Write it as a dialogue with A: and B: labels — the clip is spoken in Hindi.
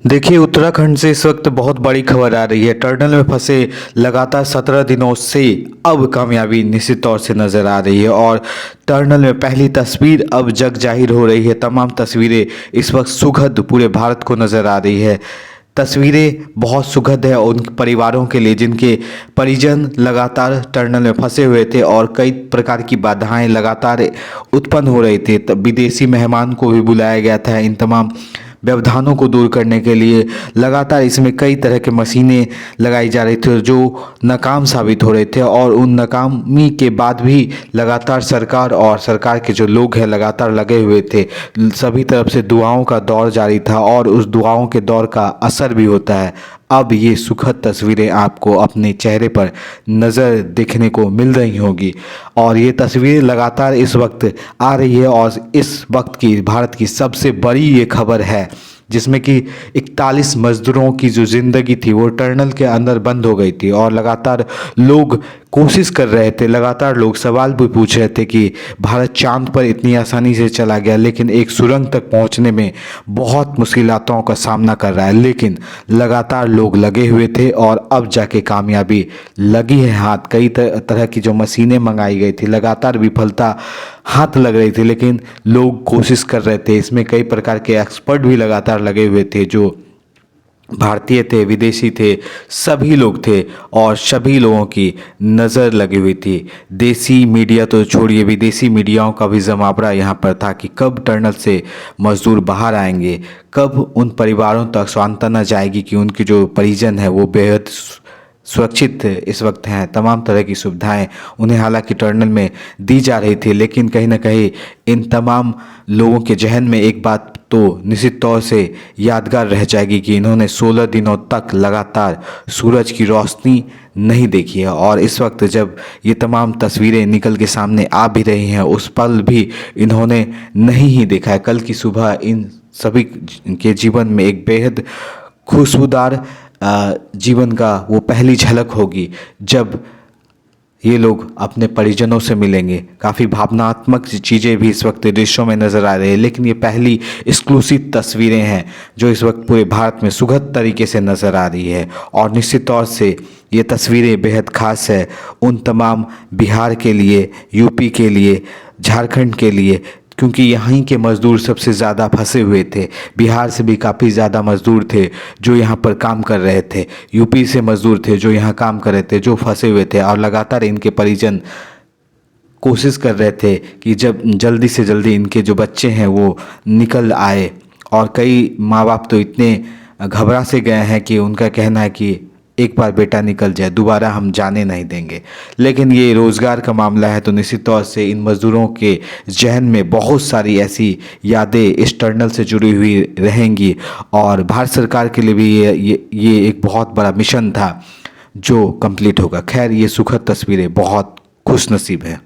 A: देखिए, उत्तराखंड से इस वक्त बहुत बड़ी खबर आ रही है। टनल में फंसे लगातार 17 दिनों से अब कामयाबी निश्चित तौर से नज़र आ रही है और टनल में पहली तस्वीर अब जग जाहिर हो रही है। तमाम तस्वीरें इस वक्त सुखद पूरे भारत को नज़र आ रही है। तस्वीरें बहुत सुखद है उन परिवारों के लिए जिनके परिजन लगातार टनल में फंसे हुए थे और कई प्रकार की बाधाएं लगातार उत्पन्न हो रही थी। तब विदेशी मेहमान को भी बुलाया गया था इन तमाम व्यवधानों को दूर करने के लिए। लगातार इसमें कई तरह के मशीनें लगाई जा रही थी जो नाकाम साबित हो रहे थे और उन नाकामी के बाद भी लगातार सरकार और सरकार के जो लोग हैं लगातार लगे हुए थे। सभी तरफ से दुआओं का दौर जारी था और उस दुआओं के दौर का असर भी होता है। अब ये सुखद तस्वीरें आपको अपने चेहरे पर नज़र देखने को मिल रही होगी और ये तस्वीरें लगातार इस वक्त आ रही है और इस वक्त की भारत की सबसे बड़ी ये खबर है जिसमें कि 41 मजदूरों की जो ज़िंदगी थी वो टनल के अंदर बंद हो गई थी और लगातार लोग कोशिश कर रहे थे। लगातार लोग सवाल भी पूछ रहे थे कि भारत चांद पर इतनी आसानी से चला गया लेकिन एक सुरंग तक पहुंचने में बहुत मुश्किलों का सामना कर रहा है। लेकिन लगातार लोग लगे हुए थे और अब जाके कामयाबी लगी है हाथ। कई तरह की जो मशीनें मंगाई गई थी लगातार विफलता हाथ लग रही थी लेकिन लोग कोशिश कर रहे थे। इसमें कई प्रकार के एक्सपर्ट भी लगातार लगे हुए थे जो भारतीय थे, विदेशी थे, सभी लोग थे और सभी लोगों की नज़र लगी हुई थी। देसी मीडिया तो छोड़िए, विदेशी मीडियाओं का भी जमावड़ा यहाँ पर था कि कब टनल से मज़दूर बाहर आएंगे, कब उन परिवारों तक सांत्वना जाएगी कि उनके जो परिजन है वो बेहद सुरक्षित इस वक्त हैं। तमाम तरह की सुविधाएं उन्हें हालांकि टनल में दी जा रही थी लेकिन कहीं ना कहीं इन तमाम लोगों के जहन में एक बात तो निश्चित तौर से यादगार रह जाएगी कि इन्होंने 16 दिनों तक लगातार सूरज की रोशनी नहीं देखी है। और इस वक्त जब ये तमाम तस्वीरें निकल के सामने आ भी रही हैं उस पल भी इन्होंने नहीं ही देखा है। कल की सुबह इन सभी के जीवन में एक बेहद खुशबूदार जीवन का वो पहली झलक होगी जब ये लोग अपने परिजनों से मिलेंगे। काफ़ी भावनात्मक चीज़ें भी इस वक्त दृश्यों में नज़र आ रही है लेकिन ये पहली एक्सक्लूसिव तस्वीरें हैं जो इस वक्त पूरे भारत में सुखद तरीके से नज़र आ रही है। और निश्चित तौर से ये तस्वीरें बेहद ख़ास है उन तमाम बिहार के लिए, यूपी के लिए, झारखंड के लिए, क्योंकि यहाँ के मज़दूर सबसे ज़्यादा फंसे हुए थे। बिहार से भी काफ़ी ज़्यादा मज़दूर थे जो यहाँ पर काम कर रहे थे, यूपी से मज़दूर थे जो यहाँ काम कर रहे थे, जो फंसे हुए थे और लगातार इनके परिजन कोशिश कर रहे थे कि जब जल्दी से जल्दी इनके जो बच्चे हैं वो निकल आए। और कई माँ बाप तो इतने घबरा से गए हैं कि उनका कहना है कि एक बार बेटा निकल जाए दोबारा हम जाने नहीं देंगे। लेकिन ये रोज़गार का मामला है तो निश्चित तौर से इन मज़दूरों के जहन में बहुत सारी ऐसी यादें इस टनल से जुड़ी हुई रहेंगी और भारत सरकार के लिए भी ये एक बहुत बड़ा मिशन था जो कंप्लीट होगा। खैर, ये सुखद तस्वीरें बहुत खुशनसीब है।